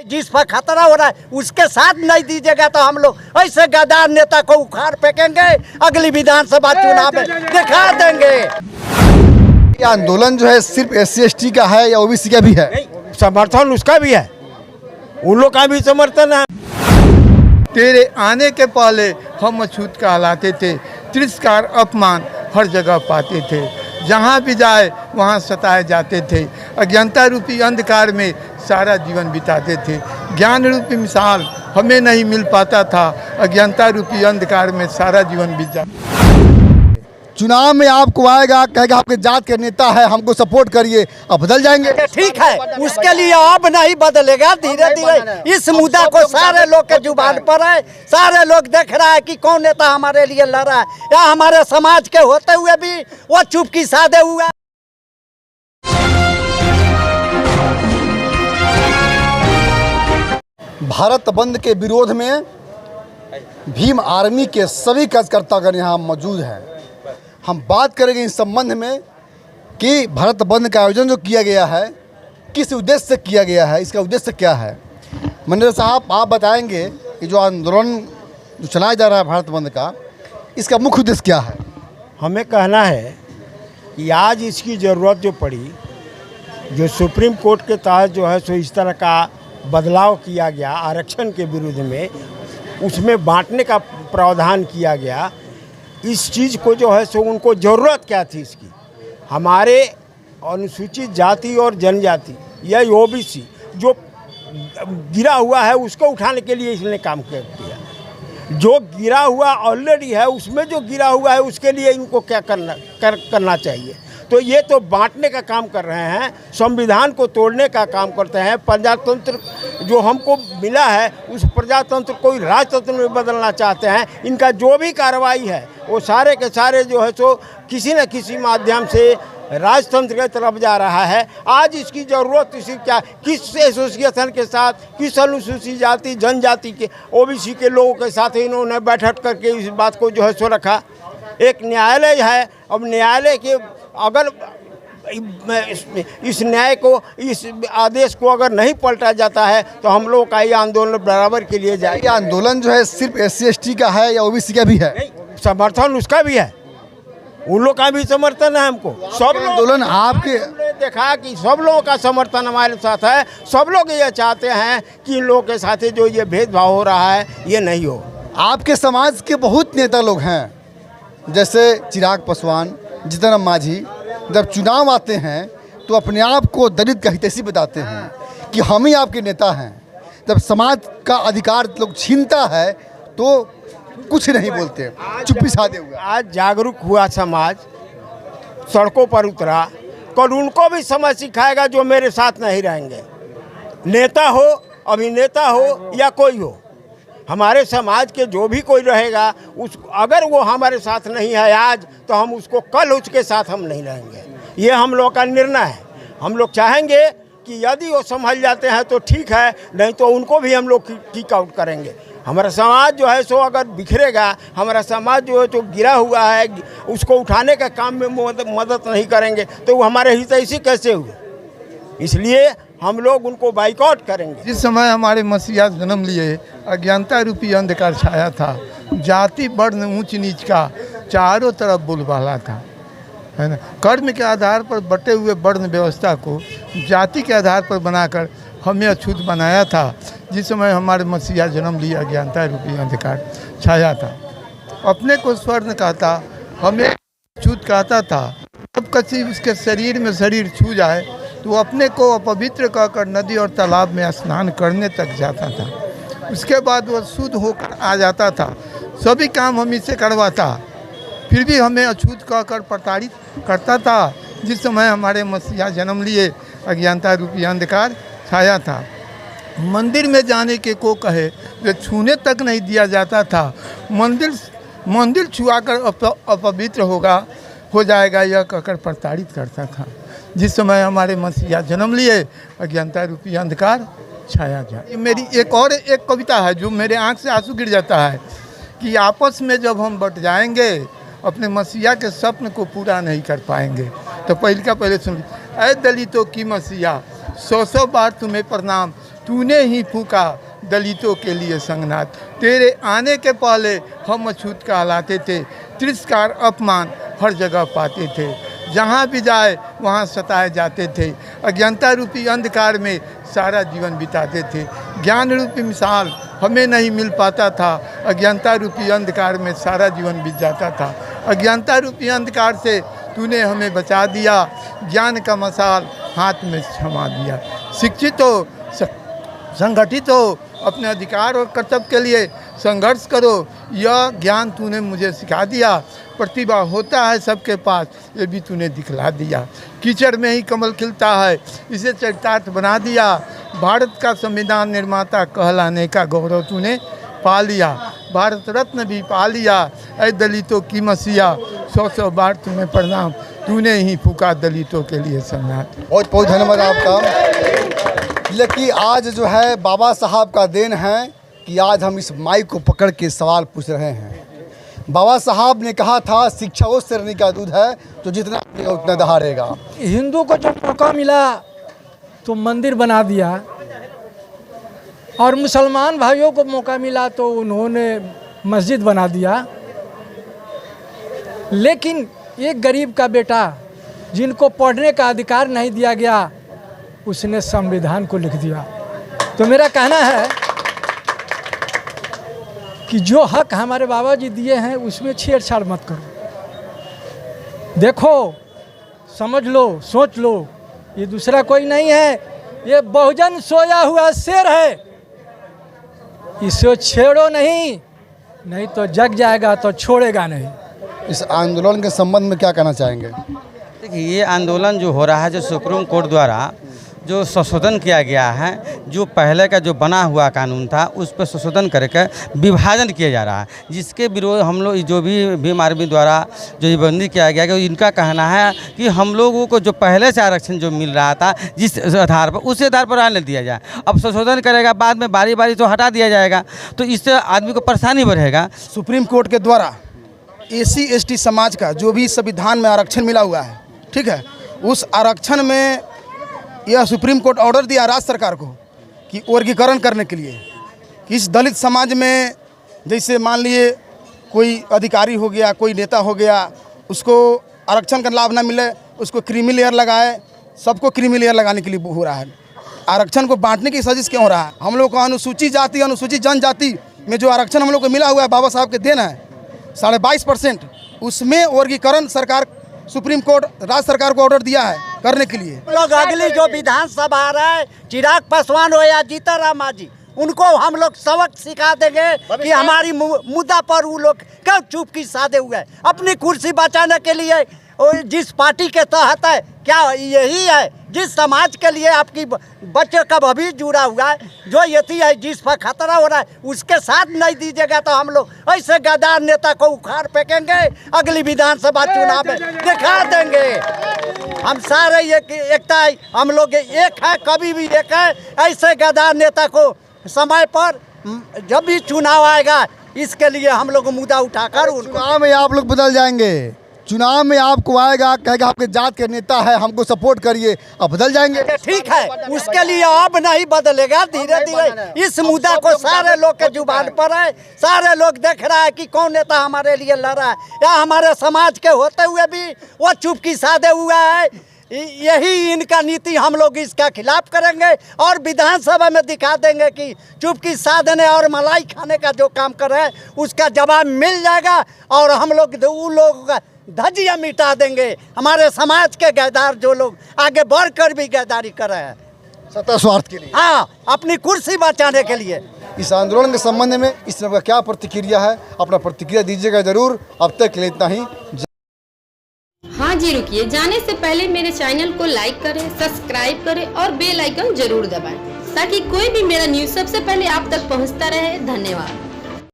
जिस पर खतरा हो रहा है उसके साथ नहीं दीजिएगा तो हम लोग ऐसे गद्दार नेता को उखाड़ फेंकेंगे, अगली विधानसभा चुनाव में दिखा देंगे। ये आंदोलन जो है सिर्फ SC/ST का है या OBC का भी है? समर्थन उसका भी है, उन लोग का भी समर्थन है। तेरे आने के पहले हम अछूत कहलाते थे, तिरस्कार अपमान हर जगह पाते थे, जहाँ भी जाए वहाँ सताए जाते थे, अज्ञानता रूपी अंधकार में सारा जीवन बिताते थे, ज्ञान रूपी मिसाल हमें नहीं मिल पाता था, अज्ञानता रूपी अंधकार में सारा जीवन बीत जाता। चुनाव में आपको आएगा, कहेगा आपके जात के नेता है, हमको सपोर्ट करिए, अब बदल जाएंगे? ठीक है, उसके लिए अब नहीं बदलेगा, धीरे धीरे इस मुद्दा को सारे लोग के जुबान पर है, सारे लोग देख रहा है कि कौन नेता हमारे लिए लड़ा है या हमारे समाज के होते हुए भी वो चुपकी साधे हुआ। भारत बंद के विरोध में भीम आर्मी के सभी कार्यकर्तागण यहाँ मौजूद हैं। हम बात करेंगे इस संबंध में कि भारत बंद का आयोजन जो किया गया है किस उद्देश्य से किया गया है, इसका उद्देश्य क्या है। मंडल साहब, आप बताएंगे कि जो आंदोलन जो चलाया जा रहा है भारत बंद का, इसका मुख्य उद्देश्य क्या है? हमें कहना है कि आज इसकी ज़रूरत जो पड़ी, जो सुप्रीम कोर्ट के तहत जो है सो इस तरह का बदलाव किया गया आरक्षण के विरुद्ध में, उसमें बांटने का प्रावधान किया गया, इस चीज़ को जो है सो उनको ज़रूरत क्या थी इसकी। हमारे अनुसूचित जाति और जनजाति या OBC जो गिरा हुआ है उसको उठाने के लिए इसने काम किया। जो गिरा हुआ ऑलरेडी है उसमें जो गिरा हुआ है उसके लिए इनको क्या करना चाहिए। तो ये तो बांटने का काम कर रहे हैं, संविधान को तोड़ने का काम करते हैं। प्रजातंत्र जो हमको मिला है उस प्रजातंत्र को राजतंत्र में बदलना चाहते हैं। इनका जो भी कार्रवाई है वो सारे के सारे जो है सो किसी न किसी माध्यम से राजतंत्र की तरफ जा रहा है। आज इसकी ज़रूरत इसी क्या, किस एसोसिएशन के साथ, किस अनुसूचित जाति जनजाति के OBC के लोगों के साथ इन्होंने बैठक करके इस बात को जो है सो रखा। एक न्यायालय है, अब न्यायालय के अगर इस न्याय को, इस आदेश को अगर नहीं पलटा जाता है तो हम लोग का ये आंदोलन बराबर के लिए जाएगा। ये आंदोलन जो है सिर्फ SC/ST का है या OBC का भी है? समर्थन उसका भी है, उन लोग का भी समर्थन है। हमको सब आंदोलन आपके देखा कि सब लोगों का समर्थन हमारे साथ है। सब लोग ये चाहते हैं कि इन लोगों के साथ जो ये भेदभाव हो रहा है ये नहीं हो। आपके समाज के बहुत नेता लोग हैं, जैसे चिराग पासवान, जीतन राम मांझी, जब चुनाव आते हैं तो अपने आप को दलित का हितैषी बताते हैं कि हम ही आपके नेता हैं। जब समाज का अधिकार लोग छीनता है तो कुछ नहीं बोलते, चुप्पी साधे हुए। आज जागरूक हुआ समाज, सड़कों पर उतरा, कल उनको भी समझ सिखाएगा जो मेरे साथ नहीं रहेंगे। नेता हो, अभिनेता हो या कोई हो, हमारे समाज के जो भी कोई रहेगा उस अगर वो हमारे साथ नहीं है आज तो हम उसको कल उसके साथ हम नहीं रहेंगे। ये हम लोग का निर्णय है। हम लोग चाहेंगे कि यदि वो संभल जाते हैं तो ठीक है, नहीं तो उनको भी हम लोग किक आउट करेंगे। हमारा समाज जो है सो अगर बिखरेगा, हमारा समाज जो है तो गिरा हुआ है, उसको उठाने का काम में मदद नहीं करेंगे तो वो हमारे हितैषी कैसे हुए। इसलिए हम लोग उनको बाइकआउट करेंगे। जिस समय हमारे मसीहा जन्म लिए अज्ञानता रूपी अंधकार छाया था, जाति वर्ण ऊंच नीच का चारों तरफ बोलबाला था, है ना। कर्म के आधार पर बटे हुए वर्ण व्यवस्था को जाति के आधार पर बनाकर हमें अछूत बनाया था। जिस समय हमारे मसीहा जन्म लिए अज्ञानता रूपी अंधकार छाया था, अपने को स्वर्ण कहता, हमें अछूत कहता था। जब किसी उसके शरीर में शरीर छू जाए तो अपने को अपवित्र कहकर नदी और तालाब में स्नान करने तक जाता था। उसके बाद वह शुद्ध होकर आ जाता था, सभी काम हम इससे करवाता, फिर भी हमें अछूत कहकर प्रताड़ित करता था। जिस समय हमारे मसीहा जन्म लिए अज्ञानता रूपी अंधकार छाया था। मंदिर में जाने के को कहे जो छूने तक नहीं दिया जाता था। मंदिर छुआकर अपवित्र हो जाएगा यह कहकर प्रताड़ित करता था। जिस समय हमारे मसीहा जन्म लिए अज्ञानता रूपी अंधकार छाया जाए। मेरी एक कविता है जो मेरे आंख से आंसू गिर जाता है कि आपस में जब हम बट जाएंगे अपने मसीहा के स्वप्न को पूरा नहीं कर पाएंगे। तो पहले सुन, ऐ दलितों की मसीहा 100 बार तुम्हें प्रणाम, तूने ही फूका दलितों के लिए संगनाथ। तेरे आने के पहले हम अछूत कहलाते थे, तिरस्कार अपमान हर जगह पाते थे, जहाँ भी जाए वहाँ सताए जाते थे। अज्ञानता रूपी अंधकार में सारा जीवन बिताते थे, ज्ञान रूपी मिसाल हमें नहीं मिल पाता था। अज्ञानता रूपी अंधकार में सारा जीवन बीत जाता था। अज्ञानता रूपी अंधकार से तूने हमें बचा दिया, ज्ञान का मसाल हाथ में थमा दिया। शिक्षित हो, संगठित हो, अपने अधिकार और कर्तव्य के लिए संघर्ष करो, यह ज्ञान तूने मुझे सिखा दिया। प्रतिभा होता है सबके पास, ये भी तूने दिखला दिया। कीचड़ में ही कमल खिलता है, इसे चरितार्थ बना दिया। भारत का संविधान निर्माता कहलाने का गौरव तूने पा लिया, भारत रत्न भी पा लिया। ऐ दलितों की मसीहा, 100 बार तुम्हें प्रणाम, तूने ही फूका दलितों के लिए संगनाथ। बहुत बहुत धन्यवाद आपका। लेकिन आज जो है बाबा साहब का देन है कि आज हम इस माइक को पकड़ के सवाल पूछ रहे हैं। बाबा साहब ने कहा था शिक्षा वो शेरनी का दूध है, तो जितना पिएगा उतना दहाड़ेगा। हिंदू को जब मौका मिला तो मंदिर बना दिया, और मुसलमान भाइयों को मौका मिला तो उन्होंने मस्जिद बना दिया। लेकिन एक गरीब का बेटा जिनको पढ़ने का अधिकार नहीं दिया गया, उसने संविधान को लिख दिया। तो मेरा कहना है कि जो हक हमारे बाबा जी दिए हैं उसमें छेड़छाड़ मत करो। देखो, समझ लो, सोच लो, ये दूसरा कोई नहीं है, ये बहुजन सोया हुआ शेर है। इसे छेड़ो नहीं तो जग जाएगा, तो छोड़ेगा नहीं। इस आंदोलन के संबंध में क्या कहना चाहेंगे? देखिए, ये आंदोलन जो हो रहा है, जो सुप्रीम कोर्ट द्वारा जो संशोधन किया गया है, जो पहले का जो बना हुआ कानून था उस पर संशोधन करके विभाजन किया जा रहा है, जिसके विरोध हम लोग जो भी भीम आर्मी द्वारा जो बंदी किया गया कि इनका कहना है कि हम लोगों को जो पहले से आरक्षण जो मिल रहा था जिस आधार पर, उसी आधार पर आने दिया जाए। अब संशोधन करेगा, बाद में बारी बारी तो हटा दिया जाएगा, तो इससे आदमी को परेशानी बढ़ेगा। सुप्रीम कोर्ट के द्वारा SC ST समाज का जो भी संविधान में आरक्षण मिला हुआ है, ठीक है, उस आरक्षण में यह सुप्रीम कोर्ट ऑर्डर दिया राज्य सरकार को कि वर्गीकरण करने के लिए कि इस दलित समाज में जैसे मान लिए कोई अधिकारी हो गया, कोई नेता हो गया, उसको आरक्षण का लाभ ना मिले, उसको क्रीमी लेयर लगाए, सबको क्रीमी लेयर लगाने के लिए हो रहा है। आरक्षण को बांटने की साजिश क्यों हो रहा है? हम लोग को अनुसूचित जाति, अनुसूचित जनजाति में जो आरक्षण हम लोग को मिला हुआ है, बाबा साहब के देन है 22.5%, उसमें वर्गीकरण सरकार, सुप्रीम कोर्ट राज्य सरकार को ऑर्डर दिया है करने के लिए। लोग अगली जो विधानसभा आ रहा है, चिराग पासवान हो या जीतनराम मांझी, उनको हम लोग सबक सिखा देंगे कि हमारी मुद्दा पर वो लोग क्यों चुपकी साधे हुए हैं। अपनी कुर्सी बचाने के लिए जिस पार्टी के तहत है, क्या यही है जिस समाज के लिए आपकी बच्चे का भविष्य जुड़ा हुआ है, जो यति है जिस पर खतरा हो रहा है, उसके साथ नहीं दीजिएगा तो हम लोग ऐसे गद्दार नेता को उखाड़ फेंकेंगे, अगली विधानसभा चुनाव में दिखा देंगे। हम सारे एकता, हम लोग एक है, कभी भी एक है। ऐसे गद्दार नेता को समय पर जब भी चुनाव आएगा, इसके लिए हम लोग मुद्दा उठाकर चुनाव में आप लोग बदल जाएंगे। चुनाव में आपको आएगा, कहेगा आपके जात के नेता है, हमको सपोर्ट करिए, अब बदल जाएंगे। ठीक है, उसके लिए अब नहीं बदलेगा, धीरे धीरे इस मुद्दा को सारे लोग के जुबान पर है। सारे लोग देख रहा है कि कौन नेता हमारे लिए लड़ा है, या हमारे समाज के होते हुए भी वो चुपकी साधे हुआ है। यही इनका नीति, हम लोग इसका खिलाफ करेंगे और विधानसभा में दिखा देंगे कि चुपकी साधने और मलाई खाने का जो काम कर रहे हैं उसका जवाब मिल जाएगा, और हम लोग उन लोगों का धज्जियां मिटा देंगे। हमारे समाज के गद्दार जो लोग आगे बढ़कर भी गद्दारी कर रहे हैं सत्ता स्वार्थ के लिए, हाँ, अपनी कुर्सी बचाने के लिए। इस आंदोलन के संबंध में इस तरह का क्या प्रतिक्रिया है, अपना प्रतिक्रिया दीजिएगा जरूर। अब तक के लिए इतना ही। हाँ जी, रुकिए, जाने से पहले मेरे चैनल को लाइक करें, सब्सक्राइब करें और बेल आइकन जरूर दबाएं, ताकि कोई भी मेरा न्यूज़ सबसे पहले आप तक पहुंचता रहे। धन्यवाद।